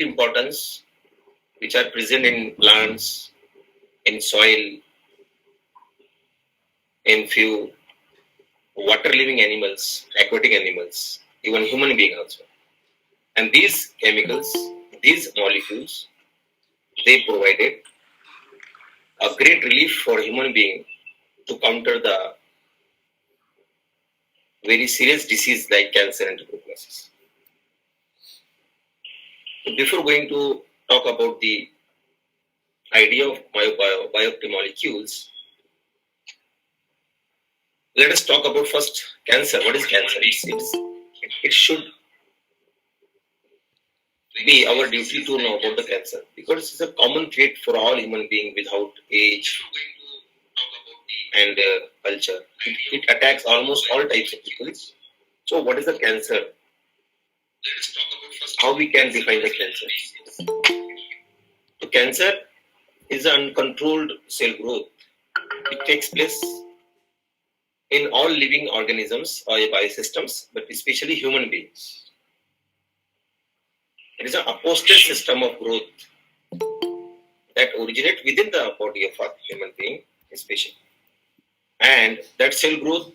importance which are present in plants, in soil, in few water living animals, aquatic animals, even human being also. And these chemicals, these molecules, they provided a great relief for human being to counter the very serious disease like cancer and tuberculosis. So before going to talk about the idea of bioactive molecules, let us talk about first cancer. What is cancer? It should be our duty to know about the cancer because it's a common trait for all human beings without age and culture. It attacks almost all types of people. So, what is the cancer? How we can define the cancer? So, cancer is uncontrolled cell growth. It takes place in all living organisms or biosystems, but especially human beings. It is an apostate system of growth that originates within the body of a human being, especially. And that cell growth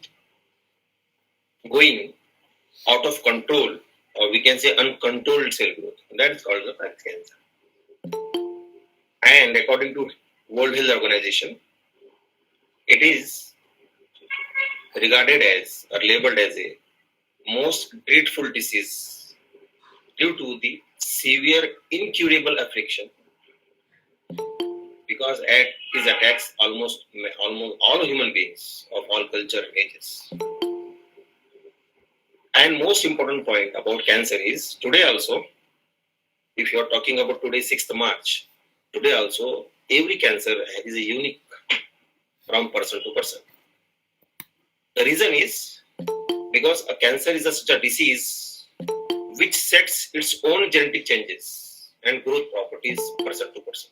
going out of control, or we can say uncontrolled cell growth, that is called the cancer. And according to World Health Organization, it is regarded as or labeled as a most dreadful disease due to the severe incurable affliction because it attacks almost all human beings of all culture and ages. And most important point about cancer is today also, if you are talking about today 6th March, today also every cancer is a unique from person to person. The reason is because a cancer is such a disease which sets its own genetic changes and growth properties person to person.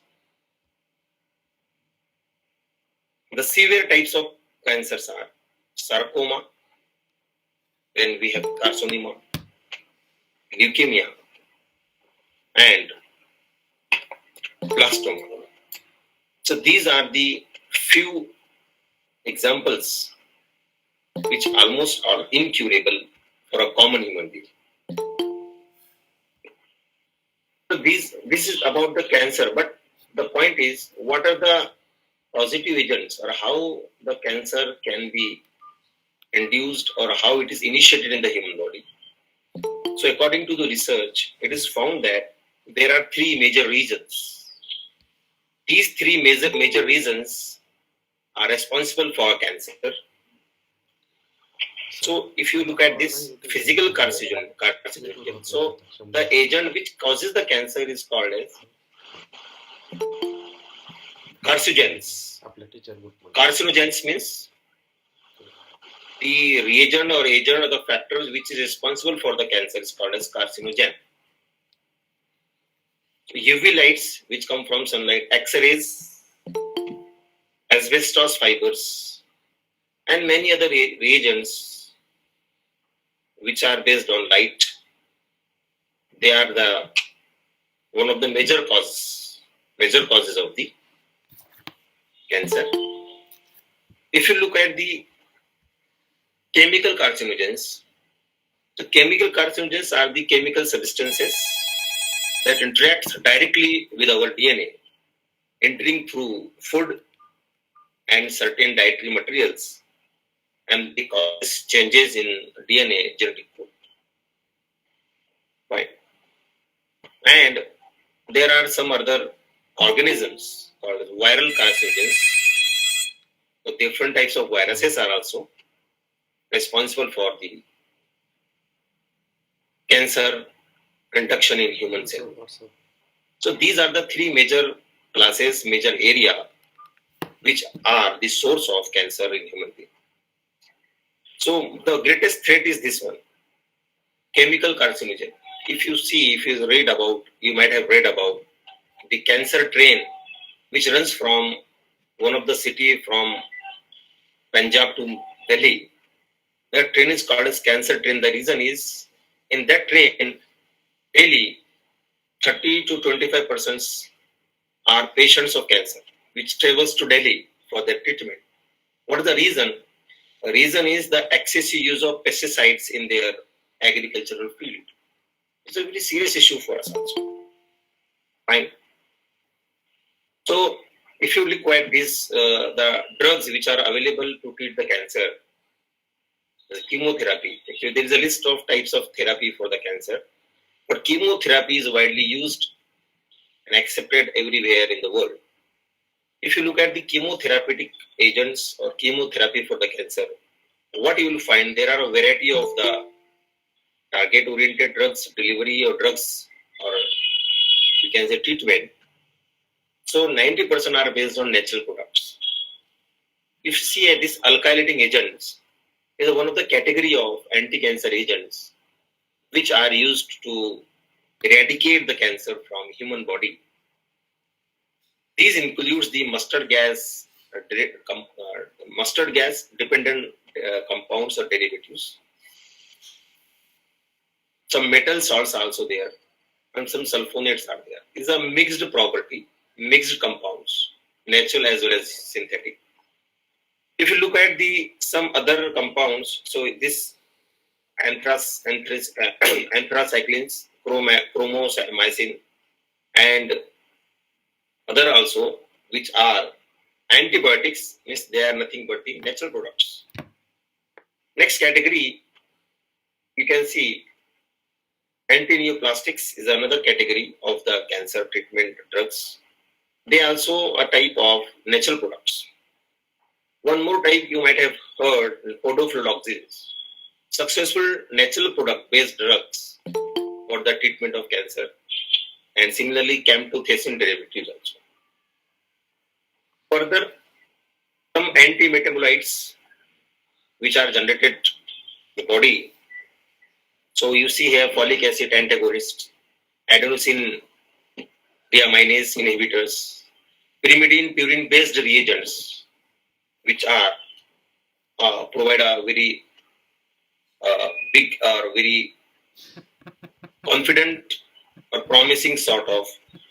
The severe types of cancers are sarcoma, then we have carcinoma, leukemia, and blastoma. So these are the few examples which almost are incurable for a common human being. So this is about the cancer, but the point is, what are the positive agents or how the cancer can be induced or how it is initiated in the human body? So according to the research, it is found that there are three major reasons. These three major reasons are responsible for cancer. So if you look at this physical carcinogen, so the agent which causes the cancer is called as carcinogens. Carcinogens means the reagent or agent or the factors which is responsible for the cancer is called as carcinogen. UV lights which come from sunlight, X-rays, asbestos fibers, and many other reagents which are based on light. They are one of the major causes of the cancer. If you look at the chemical carcinogens, the chemical carcinogens are the chemical substances that interact directly with our DNA, entering through food and certain dietary materials, and they cause changes in DNA genetic code. Right. And there are some other organisms called viral carcinogens. So different types of viruses are also responsible for the cancer induction in human cells. So these are the three major classes, major area, which are the source of cancer in human being. So the greatest threat is this one, chemical carcinogen. If you might have read about the cancer train, which runs from one of the city from Punjab to Delhi. That train is called as cancer train. The reason is in that train, daily 30 to 25% are patients of cancer, which travels to Delhi for their treatment. What is the reason? The reason is the excessive use of pesticides in their agricultural field. It's a very serious issue for us also. Fine. So, if you look at these, the drugs which are available to treat the cancer, the chemotherapy. Actually, there is a list of types of therapy for the cancer, but chemotherapy is widely used and accepted everywhere in the world. If you look at the chemotherapeutic agents or chemotherapy for the cancer, what you will find, there are a variety of the target-oriented drugs, delivery or drugs, or you can say treatment. So 90% are based on natural products. If you see this alkylating agents is one of the category of anti-cancer agents which are used to eradicate the cancer from human body. These includes the mustard gas dependent compounds or derivatives. Some metal salts are also there, and some sulfonates are there. These are mixed property, mixed compounds, natural as well as synthetic. If you look at the some other compounds, so this anthracyclines, chromomycin, and other also, which are antibiotics, means they are nothing but the natural products. Next category, you can see antineoplastics is another category of the cancer treatment drugs. They are also a type of natural products. One more type you might have heard, podoflodoxins. Successful natural product-based drugs for the treatment of cancer, and similarly camptothecin derivatives also. Further, some anti-metabolites which are generated in the body. So you see here folic acid antagonist, adenosine deaminase inhibitors, pyrimidine purine-based reagents, which are provide a very big or very confident or promising sort of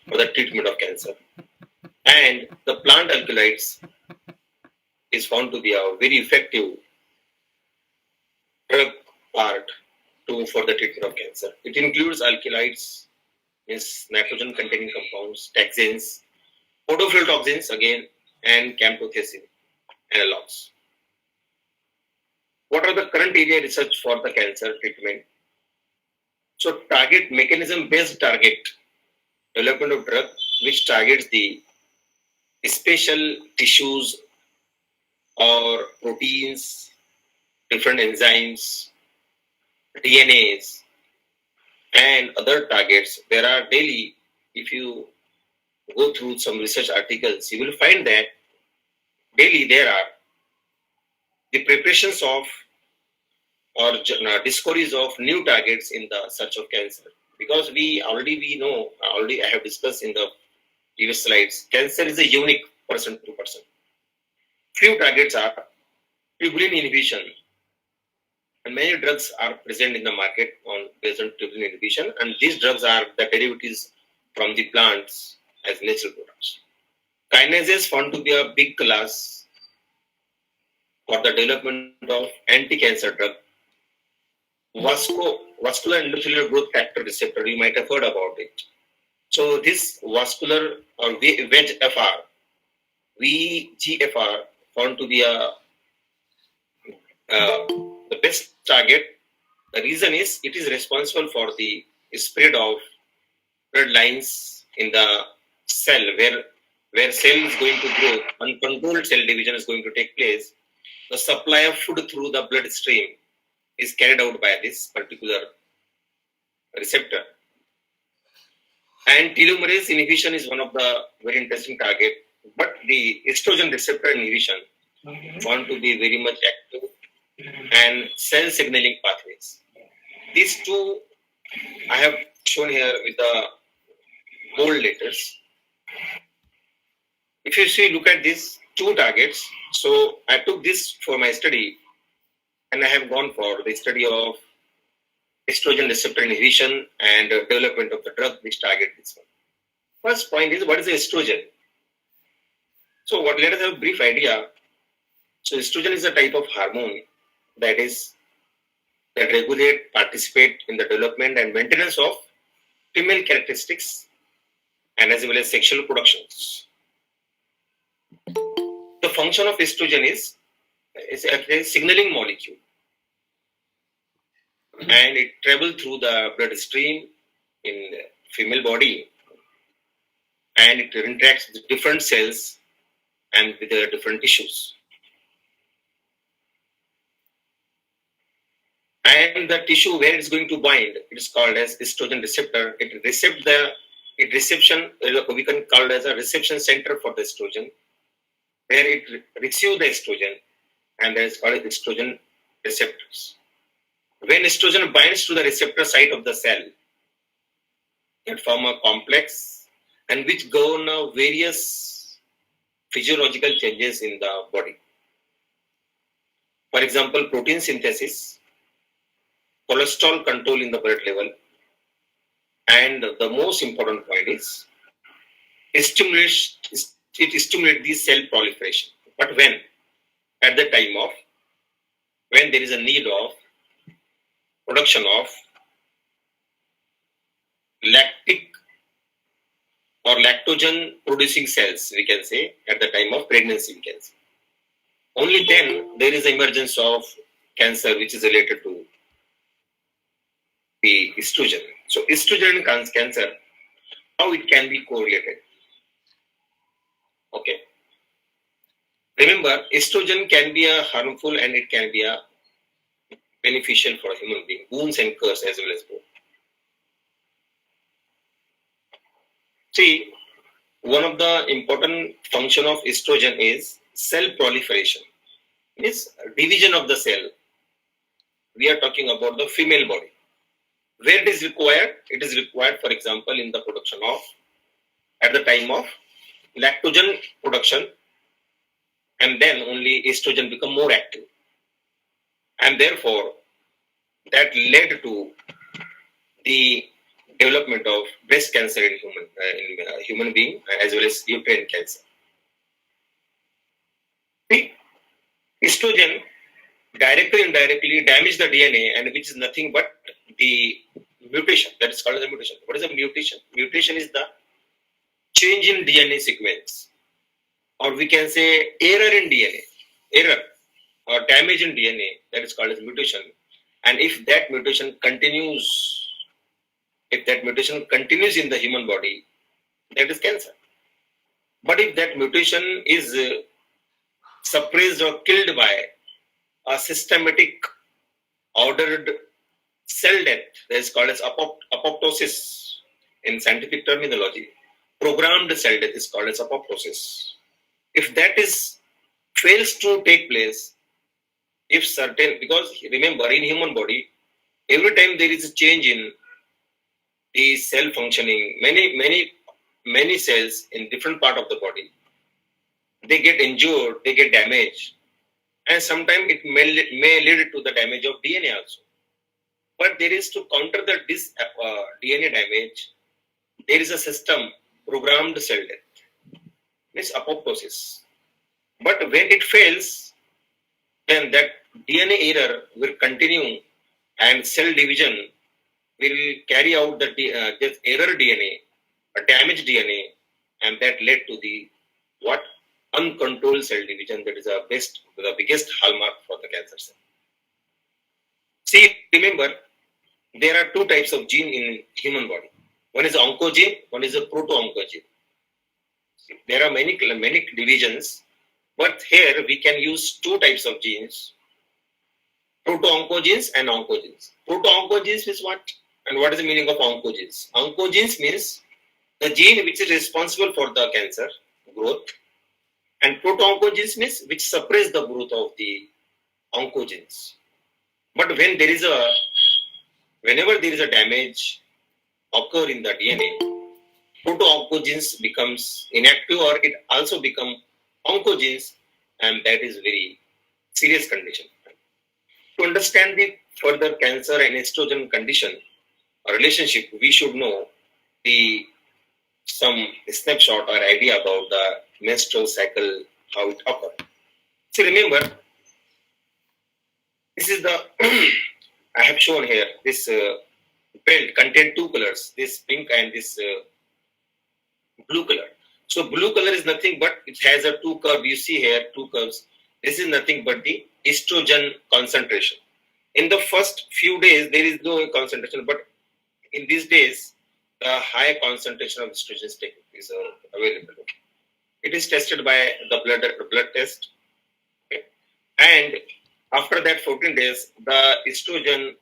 for the treatment of cancer. And the plant alkaloids is found to be a very effective drug part for the treatment of cancer. It includes alkaloids, means nitrogen containing compounds, taxanes, podoflodoxins again, and camptothecin analogs. What are the current area research for the cancer treatment? So target mechanism based target development of drug which targets the special tissues or proteins, different enzymes, DNAs, and other targets. There are daily, if you go through some research articles, you will find that daily there are the preparations of or discoveries of new targets in the search of cancer. Because we I have discussed in the previous slides, cancer is a unique person to person. Few targets are tubulin inhibition, and many drugs are present in the market based on tubulin inhibition, and these drugs are the derivatives from the plants as natural products. Kinases found to be a big class for the development of anti-cancer drug. Vascular endothelial growth factor receptor, you might have heard about it. So this vascular or VEGFR, found to be the best target. The reason is it is responsible for the spread of blood lines in the cell where cell is going to grow, uncontrolled cell division is going to take place. The supply of food through the bloodstream is carried out by this particular receptor. And telomerase inhibition is one of the very interesting target, but the estrogen receptor inhibition found to be very much active, and cell signaling pathways. These two I have shown here with the bold letters. If you see, look at these two targets. So I took this for my study, and I have gone for the study of estrogen receptor inhibition and development of the drug which target this one. First point is, what is the estrogen? So let us have a brief idea. So estrogen is a type of hormone that regulate, participate in the development and maintenance of female characteristics and as well as sexual productions. The function of estrogen is a signaling molecule, and it travels through the bloodstream in the female body, and it interacts with different cells and with the different tissues. And the tissue where it's going to bind, it is called as estrogen receptor. We can call it as a reception center for the estrogen, where it receives the estrogen, and that is called estrogen receptors. When estrogen binds to the receptor site of the cell, it form a complex and which govern various physiological changes in the body. For example, protein synthesis, cholesterol control in the blood level, and the most important point is it stimulates the cell proliferation. But when? At the time of when there is a need of production of lactic or lactogen producing cells, we can say, at the time of pregnancy, we can say. Only then there is emergence of cancer which is related to the estrogen. So estrogen and cancer, how it can be correlated? Okay. Remember, estrogen can be a harmful and it can be a beneficial for a human being, wounds and cures as well as both. See, one of the important function of estrogen is cell proliferation. Means division of the cell. We are talking about the female body. Where it is required? It is required, for example, in the production of, at the time of lactogen production, and then only estrogen become more active. And therefore, that led to the development of breast cancer in human being as well as uterine cancer. See, estrogen directly and indirectly damage the DNA, and which is nothing but the mutation. That is called as a mutation. What is a mutation? Mutation is the change in DNA sequence, or we can say error in DNA, error or damage in DNA. That is called as mutation. And if that mutation continues, in the human body, that is cancer. But if that mutation is suppressed or killed by a systematic ordered cell death, that is called as apoptosis in scientific terminology. Programmed cell death is called as apoptosis. If that fails to take place, because remember, in human body, every time there is a change in the cell functioning, many cells in different part of the body, they get injured, they get damaged, and sometimes it may lead to the damage of DNA also. But there is, to counter this DNA damage, there is a system, programmed cell death, means apoptosis. But when it fails, then that DNA error will continue and cell division will carry out this error DNA, a damaged DNA, and that led to the uncontrolled cell division. That is the biggest hallmark for the cancer cell. See, remember, there are two types of gene in human body. One is oncogene, one is a proto-oncogene. There are many divisions, but here we can use two types of genes, proto-oncogenes and oncogenes. Proto-oncogenes is what? And what is the meaning of oncogenes? Oncogenes means the gene which is responsible for the cancer growth, and proto-oncogenes means which suppress the growth of the oncogenes. But whenever there is a damage occur in the DNA, proto-oncogenes becomes inactive, or it also become oncogenes, and that is very serious condition. To understand the further cancer and estrogen condition or relationship, we should know the some snapshot or idea about the menstrual cycle, how it occurs. So remember, this is the I have shown here. This belt contain two colors, this pink and this blue color. So blue color is nothing but it has a two curve. You see here two curves. This is nothing but the estrogen concentration. In the first few days, there is no concentration, but in these days, the high concentration of estrogen is available. It is tested by the blood test, okay? And after that 14 days, the estrogen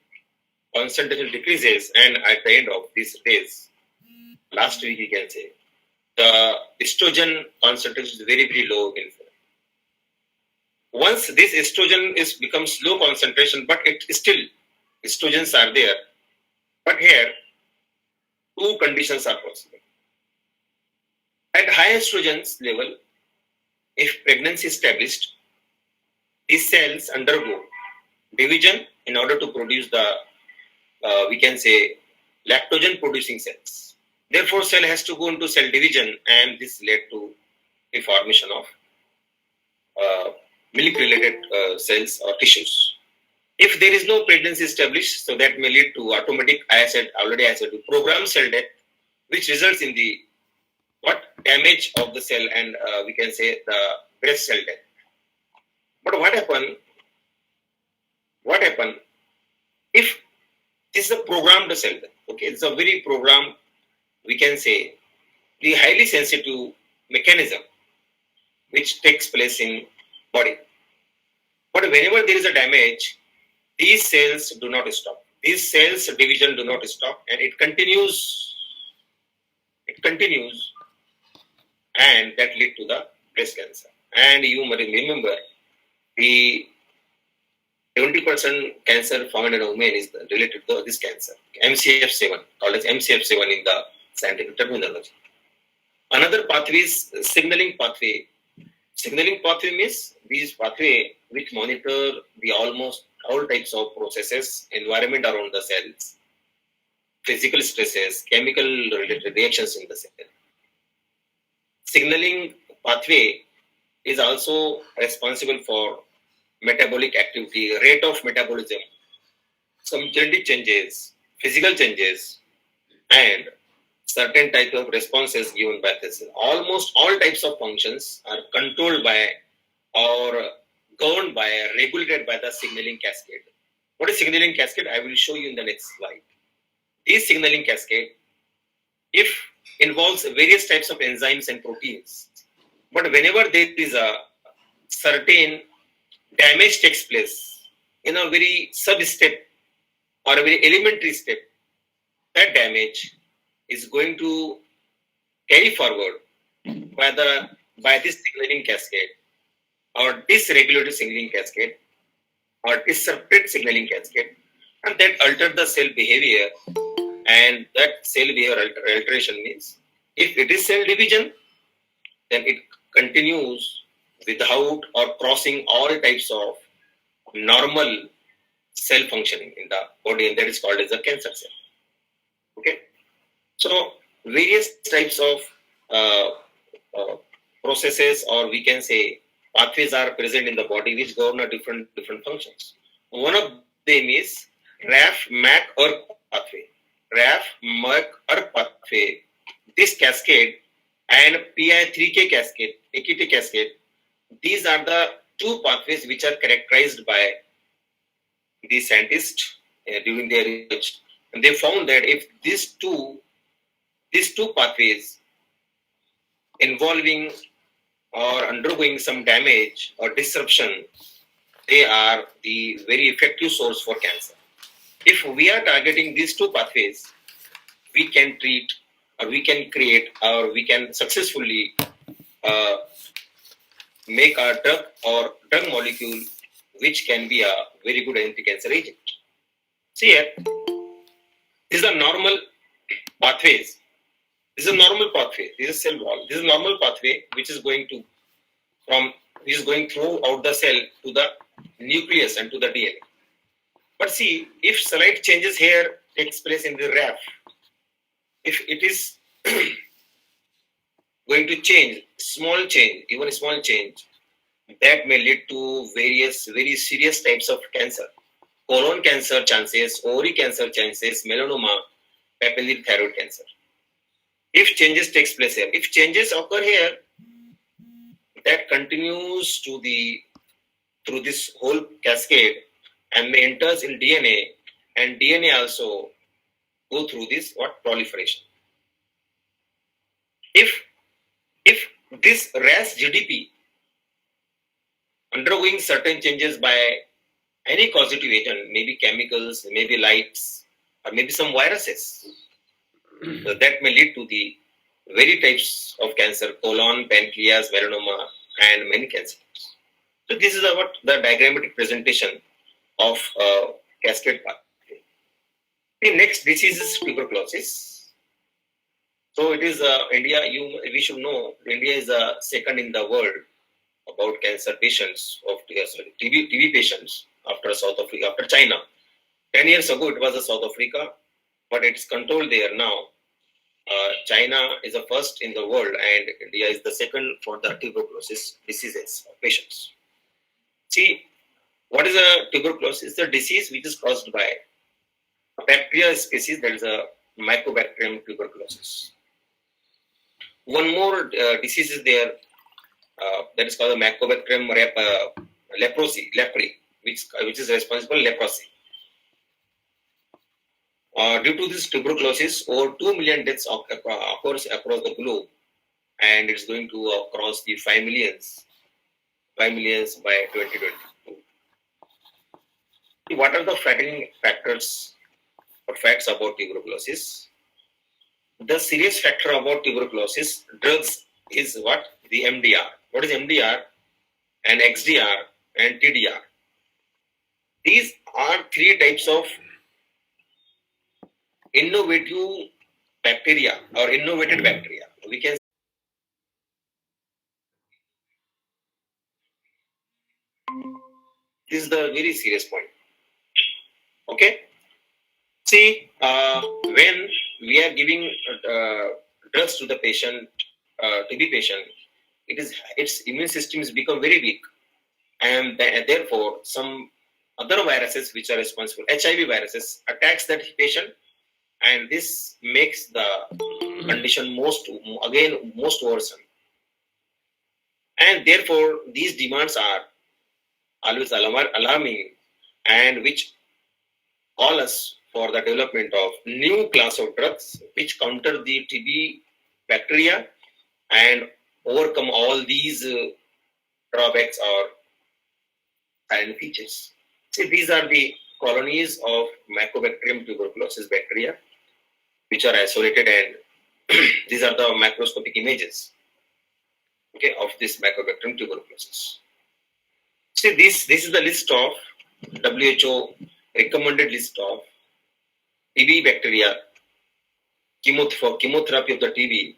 concentration decreases, and at the end of these days, last week you can say, the estrogen concentration is very, very low. Once this estrogen becomes low concentration, but it still estrogens are there. But here, two conditions are possible. At high estrogens level, if pregnancy is established, these cells undergo division in order to produce the, we can say, lactogen producing cells. Therefore, cell has to go into cell division, and this led to the formation of milk-related cells or tissues. If there is no pregnancy established, so that may lead to automatic, already I said, programmed cell death, which results in the damage of the cell and we can say the breast cell death. But what happen if this is a programmed cell death? Okay, it's a very programmed, we can say, the highly sensitive mechanism which takes place in body. But whenever there is a damage, these cells do not stop. These cells division do not stop, and it continues. And that lead to the breast cancer. And you must remember, the 70% cancer found in a woman is related to this cancer, MCF7, called as MCF7 in the scientific terminology. Another pathway is signaling pathway. Signaling pathway means these pathway which monitor the almost all types of processes, environment around the cells, physical stresses, chemical related reactions in the cell. Signaling pathway is also responsible for metabolic activity, rate of metabolism, some genetic changes, physical changes, and certain type of responses given by the cell. Almost all types of functions are controlled by or governed by, regulated by the signaling cascade. What is signaling cascade? I will show you in the next slide. This signaling cascade, if involves various types of enzymes and proteins, but whenever there is a certain damage takes place in a very sub-step or a very elementary step, that damage is going to carry forward by this signaling cascade or dysregulated signaling cascade or disrupted signaling cascade, and that alter the cell behavior. And that cell behavior alteration means if it is cell division, then it continues without or crossing all types of normal cell functioning in the body, and that is called as a cancer cell. Okay, so various types of processes, or we can say pathways, are present in the body which govern different functions. One of them is RAF-MAC-ERK pathway. RAF-MAC-ERK pathway. This cascade and PI3K cascade, AKT cascade, these are the two pathways which are characterized by the scientists during their research. And they found that if these two pathways involving or undergoing some damage or disruption, they are the very effective source for cancer. If we are targeting these two pathways, we can treat, or we can create, or we can successfully make a drug or drug molecule which can be a very good anti-cancer agent. See here, these are normal pathways. This is a normal pathway. This is cell wall. This is a normal pathway which is going throughout the cell to the nucleus and to the DNA. But see, if slight changes here takes place in the RAF, if it is going to change, small change, even a small change, that may lead to various very serious types of cancer. Colon cancer chances, ovary cancer chances, melanoma, papillary thyroid cancer. If changes takes place here, if changes occur here, that continues to the through this whole cascade and may enters in DNA, and DNA also go through this what proliferation. If this RAS GDP undergoing certain changes by any causative agent, maybe chemicals, maybe lights, or maybe some viruses, so that may lead to the very types of cancer: colon, pancreas, melanoma, and many cancers. So this is what the diagrammatic presentation of cascade pathway. The next disease is tuberculosis. So it is India. We should know India is second in the world about cancer patients of TB patients after South Africa, after China. 10 years ago it was South Africa, but it's controlled there now. China is the first in the world, and India is the second for the tuberculosis diseases of patients. See, what is a tuberculosis? It's a disease which is caused by a bacteria species, that is a Mycobacterium tuberculosis. One more disease is there, that is called the Mycobacterium lepri, which is responsible for leprosy. Due to this tuberculosis, over 2 million deaths occurs across the globe, and it's going to cross the 5 millions by 2022. What are the fattening factors or facts about tuberculosis? The serious factor about tuberculosis drugs is what? The MDR. What is MDR? And XDR and TDR. These are three types of innovative bacteria or innovated bacteria. We can. This is the very serious point. Okay. See, when we are giving drugs to the patient, TB patient, its immune systems become very weak, and therefore some other viruses which are responsible, HIV viruses, attacks that patient, and this makes the condition most worsen. And therefore, these demands are always alarming, and which call us for the development of new class of drugs which counter the TB bacteria and overcome all these drawbacks or silent features. See, these are the colonies of Mycobacterium tuberculosis bacteria, which are isolated, and these are the macroscopic images, okay, of this Mycobacterium tuberculosis. See, this is the list of WHO recommended list of TB bacteria for chemotherapy of the TB.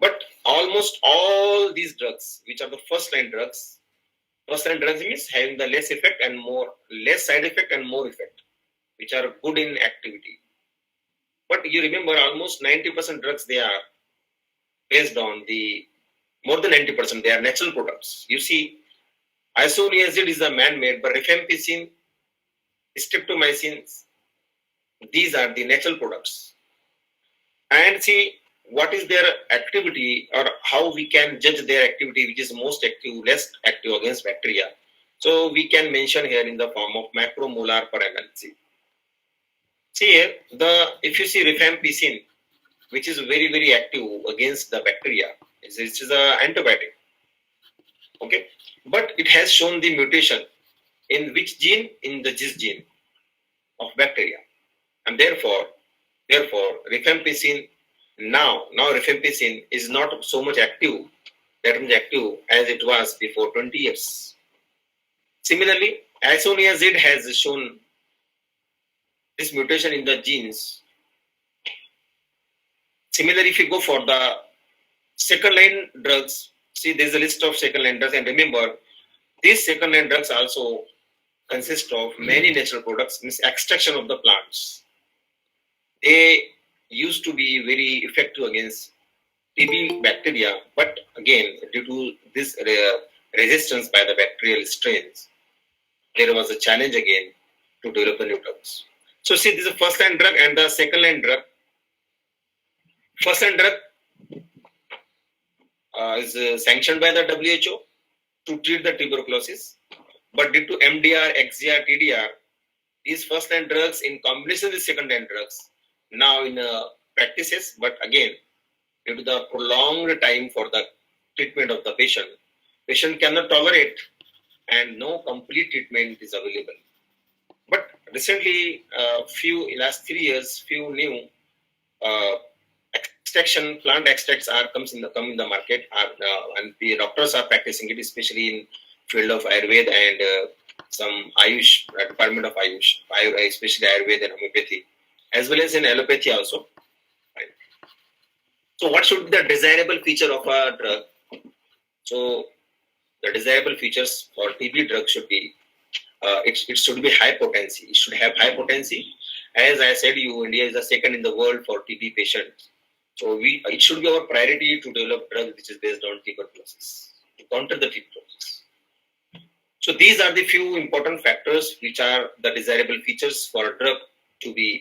But almost all these drugs, which are the first line drugs means having the less side effect and more effect, which are good in activity. But you remember, almost 90% drugs, they are based on more than 90%, they are natural products. You see, isoniazid is a man-made, but rifampicin, streptomycin, these are the natural products. And see, what is their activity, or how we can judge their activity, which is most active, less active against bacteria. So we can mention here in the form of macromolar per ml. See here, if you see rifampicin, which is very, very active against the bacteria, it is an antibiotic. Okay, but it has shown the mutation in which gene? In the GIS gene of bacteria, and therefore rifampicin now rifampicin is not so much active as it was before 20 years. Similarly, isoniazid has shown this mutation in the genes. Similarly, if you go for the second line drugs, see, there's a list of second line drugs, and remember, these second line drugs also consists of many natural products, means extraction of the plants. They used to be very effective against TB bacteria, but again, due to this resistance by the bacterial strains, there was a challenge again to develop the new drugs. So see, this is the first line drug and the second line drug. First line drug is sanctioned by the WHO to treat the tuberculosis, but due to MDR, XDR, TDR, these first line drugs in combination with second line drugs now in practices, but again, due to the prolonged time for the treatment of the patient cannot tolerate and no complete treatment is available. But recently, last 3 years, few new plant extracts are come in the market, and the doctors are practicing it, especially in field of Ayurveda and some Ayush, Department of Ayush, especially Ayurveda and homeopathy, as well as in allopathy also. So what should be the desirable feature of a drug? So the desirable features for TB drug should be, it should be high potency. It should have high potency. As I said, India is the second in the world for TB patients. So it should be our priority to develop drug which is based on tuberculosis, to counter the tuberculosis. So these are the few important factors which are the desirable features for a drug to be